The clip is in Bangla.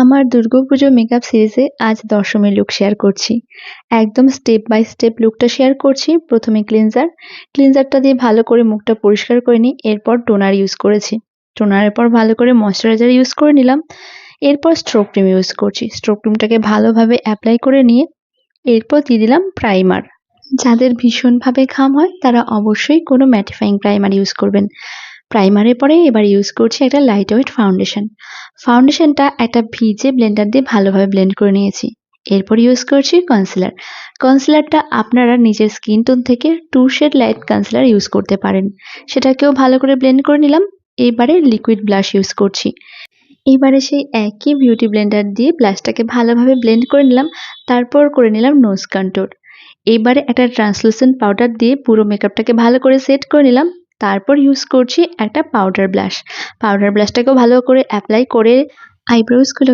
আমার দুর্গাপুজো মেকআপ সিরিজে আজ দশমী লুক শেয়ার করছি। একদম স্টেপ বাই স্টেপ লুকটা শেয়ার করছি। প্রথমে ক্লিনজারটা দিয়ে ভালো করে মুখটা পরিষ্কার করে নিই। এরপর টোনার ইউজ করেছি। টোনারের পর ভালো করে ময়েশ্চারাইজার ইউজ করে নিলাম। এরপর স্ট্রোক ক্রিম ইউজ করছি। স্ট্রোক ক্রিমটাকে ভালোভাবে অ্যাপ্লাই করে নিয়ে এরপর দিয়ে দিলাম প্রাইমার। যাদের ভীষণভাবে ঘাম হয় তারা অবশ্যই কোনো ম্যাটিফাইং প্রাইমার ইউজ করবেন। প্রাইমারের পরে এবার ইউজ করছি একটা লাইট ওয়েট ফাউন্ডেশন। ফাউন্ডেশনটা একটা ভিজে ব্লেন্ডার দিয়ে ভালোভাবে ব্লেন্ড করে নিয়েছি। এরপর ইউজ করছি কনসিলার। কনসিলারটা আপনারা নিজের স্কিন টোন থেকে 2 শেড লাইট কনসিলার ইউজ করতে পারেন। সেটাকেও ভালো করে ব্লেন্ড করে নিলাম। এবারে লিকুইড ব্লাশ ইউজ করছি। এবারে সেই একই বিউটি ব্লেন্ডার দিয়ে ব্লাশটাকে ভালোভাবে ব্লেন্ড করে নিলাম। তারপর করে নিলাম নোজ কন্ট্যুর। এবারে একটা ট্রান্সলুসেন্ট পাউডার দিয়ে পুরো মেকআপটাকে ভালো করে সেট করে নিলাম। তারপর ইউজ করছি একটা পাউডার ব্লাশ। পাউডার ব্লাশটাকেও ভালো করে অ্যাপ্লাই করে আইব্রোজগুলো